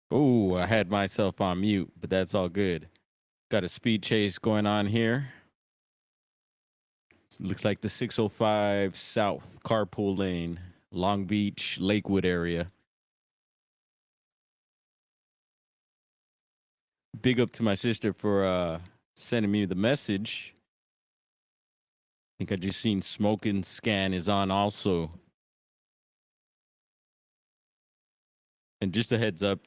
Oh, I had myself on mute, but that's all good. Got a speed chase going on here. Looks like the 605 South carpool lane, Long Beach, Lakewood area. Big up to my sister for sending me the message. I think I just seen Smoking Scan is on also. And just a heads up,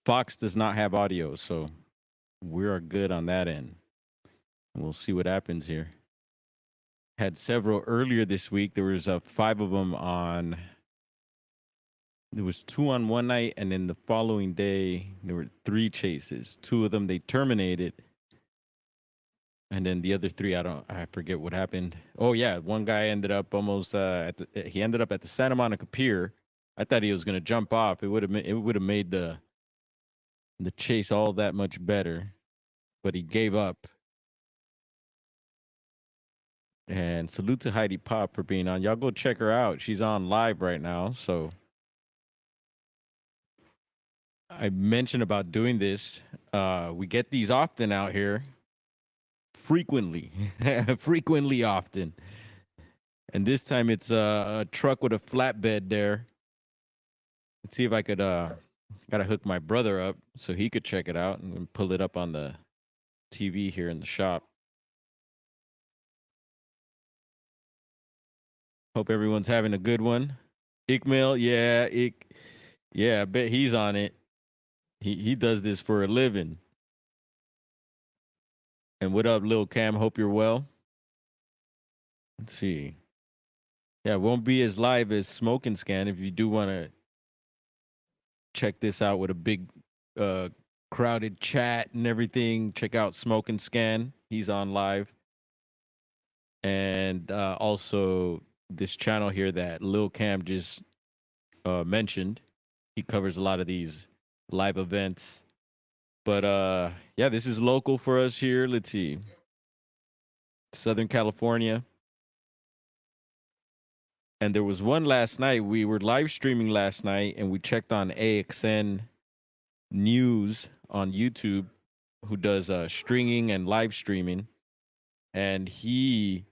Fox does not have audio, so we are good on that end. We'll see what happens here. Had several earlier this week. There was five of them on. There was two on one night, and then the following day there were three chases. Two of them they terminated, and then the other three I forget what happened. Oh yeah, one guy ended up almost he ended up at the Santa Monica Pier. I thought he was gonna jump off. It would have made the chase all that much better, but he gave up. And salute to Heidi Pop for being on. Y'all go check her out. She's on live right now. So I mentioned about doing this. We get these often out here, frequently, frequently often. And this time it's a truck with a flatbed there. Let's see if I could. Gotta hook my brother up so he could check it out and pull it up on the TV here in the shop. Hope everyone's having a good one. Ikmail, yeah, I bet he's on it. He does this for a living. And what up, Lil Cam? Hope you're well. Let's see. Yeah, it won't be as live as Smoking Scan. If you do want to check this out with a big crowded chat and everything, check out Smoking Scan. He's on live. And also this channel here that Lil Cam just mentioned. He covers a lot of these live events. But yeah, this is local for us here. Let's see. Southern California. And there was one last night. We were live streaming last night and we checked on AXN News on YouTube, who does stringing and live streaming. And he,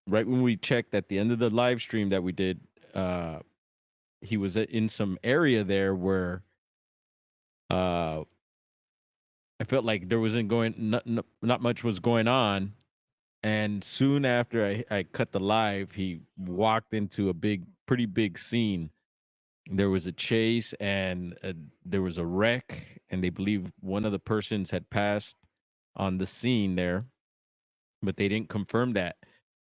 right when we checked at the end of the live stream that we did, he was in some area there where I felt like there wasn't not much was going on. And soon after I cut the live, he walked into a pretty big scene. There was a chase and there was a wreck, and they believe one of the persons had passed on the scene there, but they didn't confirm that.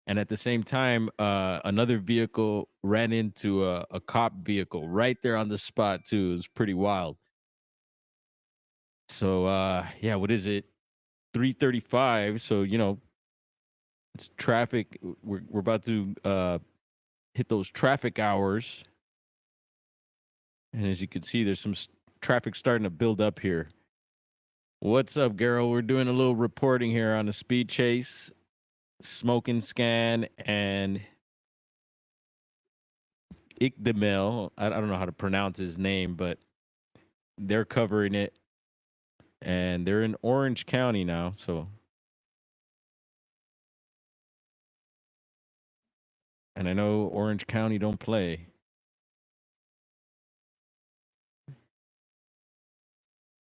And at the same time, another vehicle ran into a cop vehicle right there on the spot too. It was pretty wild. So yeah, what is it? 3:35. So it's traffic. We're about to hit those traffic hours. And as you can see, there's some traffic starting to build up here. What's up, Gerald? We're doing a little reporting here on the speed chase, Smoking Scan, and Ikdemel. I don't know how to pronounce his name, but they're covering it. And they're in Orange County now. So, and I know Orange County don't play.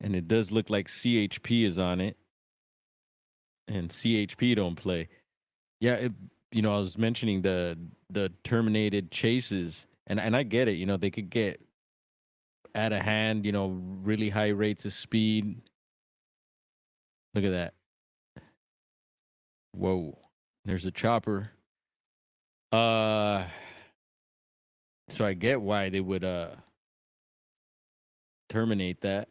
And it does look like CHP is on it. And CHP don't play. Yeah, I was mentioning the terminated chases, and I get it. They could get out of hand. Really high rates of speed. Look at that. Whoa, there's a chopper. So I get why they would terminate that.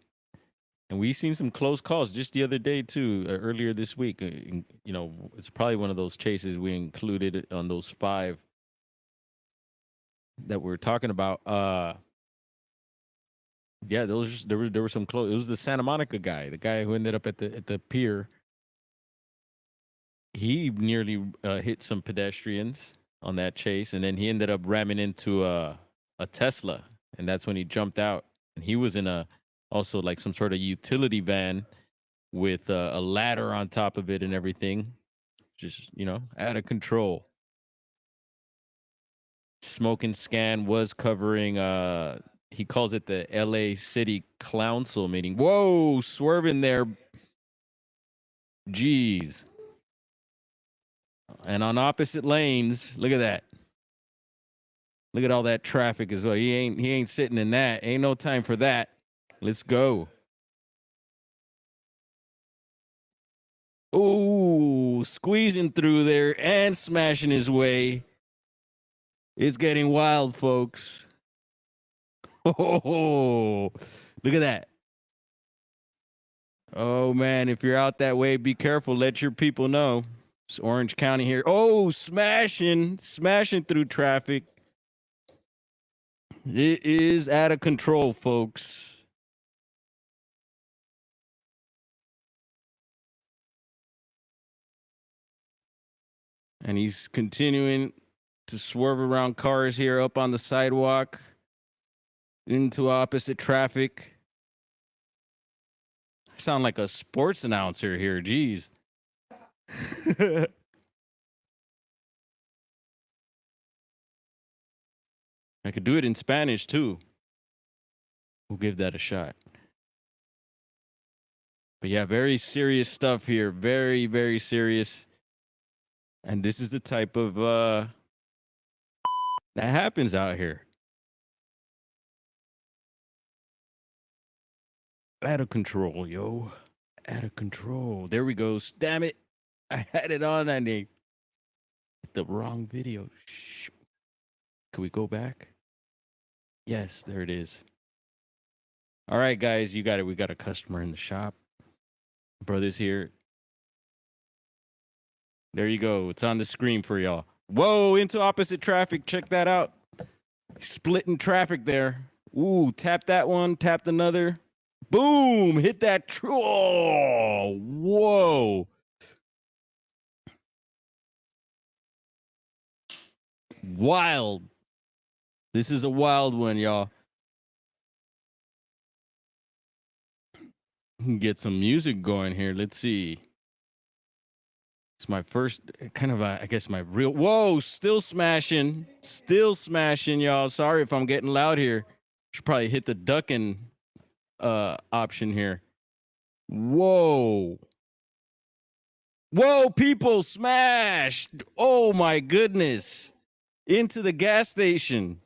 And we've seen some close calls just the other day too, earlier this week. It's probably one of those chases we included on those five that we're talking about. Yeah, there were some close. It was the Santa Monica guy, the guy who ended up at the pier. He nearly hit some pedestrians on that chase, and then he ended up ramming into a Tesla. and that's when he jumped out. And he was in a also like some sort of utility van with a ladder on top of it and everything. Just out of control. Smoking Scan was covering he calls it the LA City Council meeting. Whoa, swerving there. Jeez. And on opposite lanes, look at that. Look at all that traffic as well. He ain't sitting in that. Ain't no time for that. Let's go. Ooh, squeezing through there and smashing his way. It's getting wild, folks. Oh, look at that. Oh, man, if you're out that way, be careful. Let your people know. It's Orange County here. Oh, smashing through traffic. It is out of control, folks. And he's continuing to swerve around cars here up on the sidewalk into opposite traffic. I sound like a sports announcer here. Jeez. I could do it in Spanish too. We'll give that a shot. But yeah, very serious stuff here. Very, very serious. And this is the type of that happens out here. Out of control, yo. Out of control. There we go. Damn it. I had it on that name. The wrong video. Shh. Can we go back? Yes, there it is. All right, guys, you got it. We got a customer in the shop. Brother's here. There you go. It's on the screen for y'all. Whoa, into opposite traffic. Check that out. Splitting traffic there. Ooh, tap that one, tapped another. Boom, hit that. Oh, whoa. Wild. This is a wild one, y'all. Get some music going here. Let's see. It's my first kind of, I guess, my real. Whoa, still smashing, y'all. Sorry if I'm getting loud here. Should probably hit the ducking option here. Whoa. Whoa, people smashed. Oh my goodness. Into the gas station.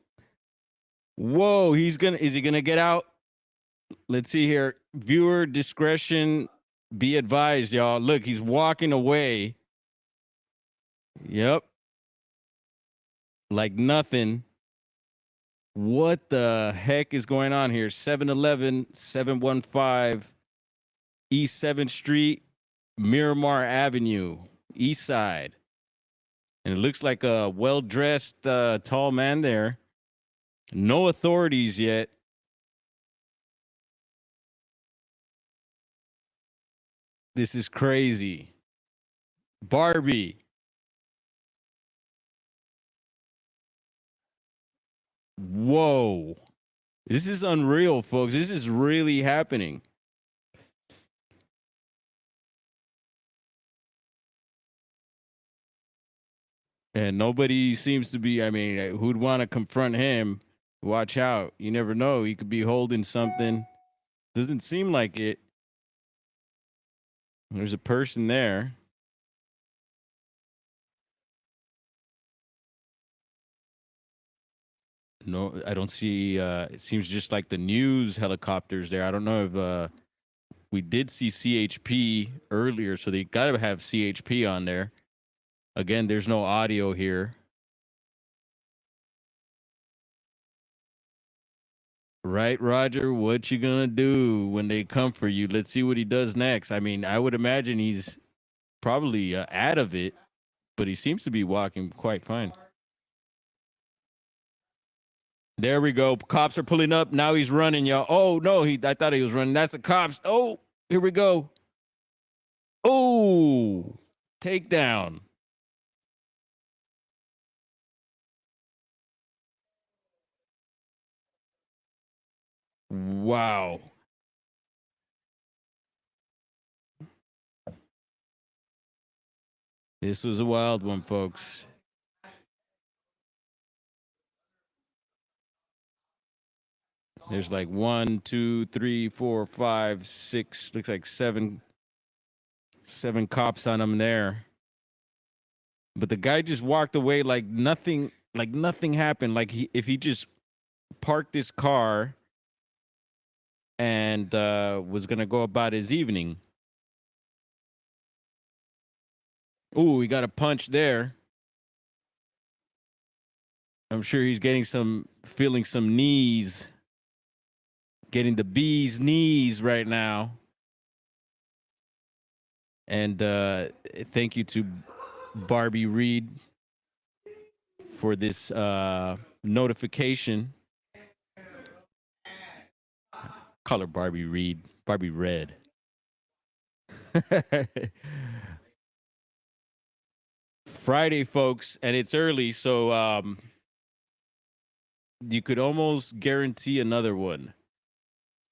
Whoa, is he gonna get out? Let's see here. Viewer discretion be advised, y'all. Look, he's walking away. Yep. Like nothing. What the heck is going on here? 711 715 East 7th Street, Miramar Avenue, East Side. And it looks like a well-dressed, tall man there. No authorities yet. This is crazy. Barbie. Whoa. This is unreal, folks. This is really happening. And nobody seems to be, I mean, who'd want to confront him? Watch out. You never know. He could be holding something. Doesn't seem like it. There's a person there. No, I don't see. It seems just like the news helicopters there. I don't know if we did see CHP earlier, so they got to have CHP on there. Again, there's no audio here. Right, Roger? What you gonna do when they come for you? Let's see what he does next. I mean, I would imagine he's probably out of it, but he seems to be walking quite fine. There we go. Cops are pulling up. Now he's running, y'all. Oh no, I thought he was running. That's the cops. Oh, here we go. Oh, takedown. Wow. This was a wild one, folks. There's like 1, 2, 3, 4, 5, 6. Looks like seven cops on him there. But the guy just walked away like nothing happened. Like if he just parked his car and was gonna go about his evening. Ooh, he got a punch there. I'm sure he's feeling some knees, getting the bee's knees right now. And thank you to Barbie Reed for this notification. Call her Barbie Reed, Barbie Red. Friday, folks, and it's early, so you could almost guarantee another one.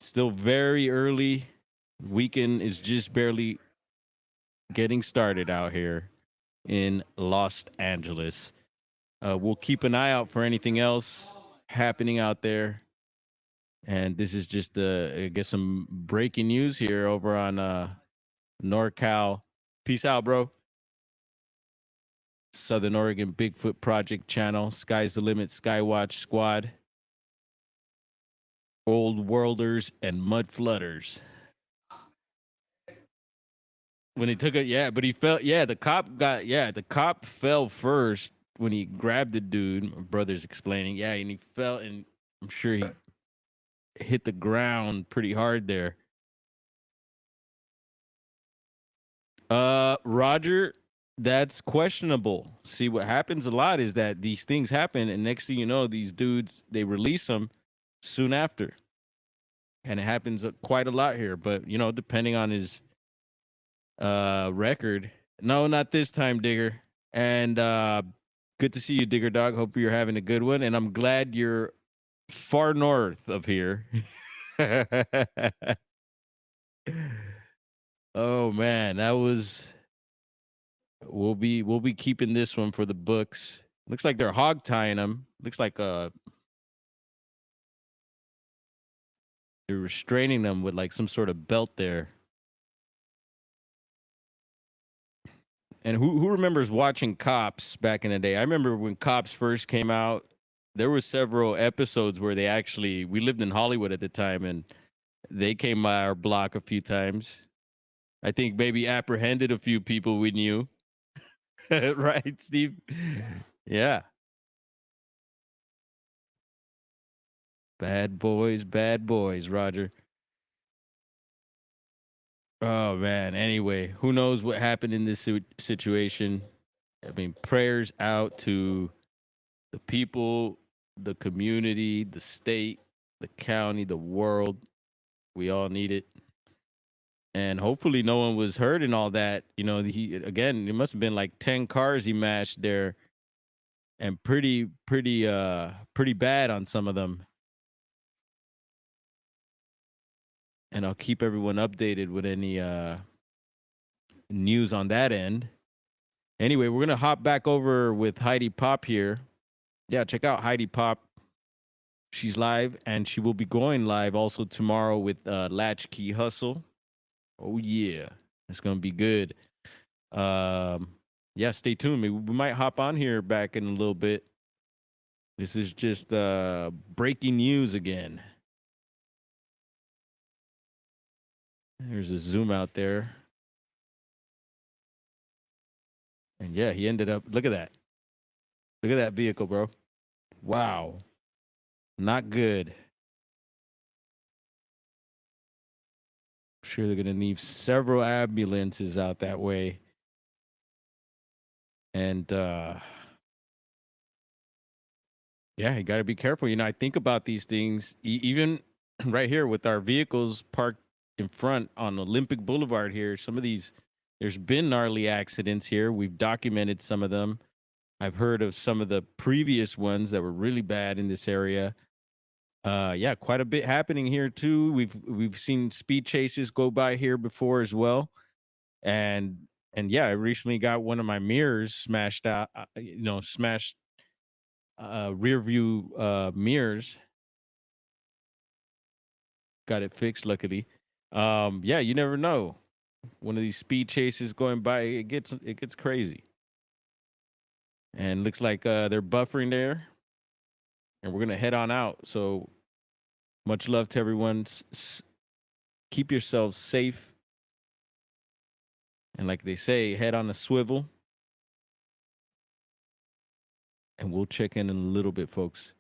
Still very early. Weekend is just barely getting started out here in Los Angeles. We'll keep an eye out for anything else happening out there. And this is just, I guess, some breaking news here over on NorCal. Peace out, bro. Southern Oregon Bigfoot Project channel, Sky's the Limit, Skywatch Squad, Old Worlders, and Mud Flooders. When he took it, yeah, but he fell. Yeah, the cop fell first when he grabbed the dude. My brother's explaining. Yeah, and he fell, and I'm sure he hit the ground pretty hard there. Roger, that's questionable. See, what happens a lot is that these things happen, and next thing you know, these dudes, they release them soon after. And it happens quite a lot here, but you know, depending on his record. No, not this time, Digger. And good to see you, Digger Dog. Hope you're having a good one, and I'm glad you're far north of here. Oh man, that was. We'll be keeping this one for the books. Looks like they're hog tying him. Looks like they're restraining them with like some sort of belt there. And who remembers watching Cops back in the day? I remember when Cops first came out. There were several episodes where we lived in Hollywood at the time, and they came by our block a few times. I think maybe apprehended a few people we knew. Right, Steve? Yeah. Bad boys, Roger. Oh man. Anyway, who knows what happened in this situation? I mean, prayers out to the people, the community, the state, the county, the world. We all need it. And hopefully no one was hurt in all that. You know, it must have been like 10 cars he mashed there, and pretty bad on some of them. And I'll keep everyone updated with any news on that end. Anyway, we're gonna hop back over with Heidi Pop here. Yeah, check out Heidi Pop. She's live, and she will be going live also tomorrow with Latchkey Hustle. Oh yeah, it's gonna be good. Yeah, stay tuned. We might hop on here back in a little bit. This is just breaking news again. There's a zoom out there. And yeah, he ended up, look at that. Look at that vehicle, bro. Wow. Not good. I'm sure they're going to need several ambulances out that way. And yeah, you got to be careful. You know, I think about these things, even right here with our vehicles parked in front on Olympic Boulevard here. Some of these, there's been gnarly accidents here. We've documented some of them. I've heard of some of the previous ones that were really bad in this area. Yeah, quite a bit happening here too. We've seen speed chases go by here before as well, and yeah, I recently got one of my mirrors smashed out. Smashed rear view mirrors. Got it fixed, luckily. Yeah, you never know. One of these speed chases going by, it gets crazy, and looks like they're buffering there, and we're gonna head on out. So much love to everyone. Keep yourselves safe, and like they say, head on a swivel. And we'll check in a little bit, folks.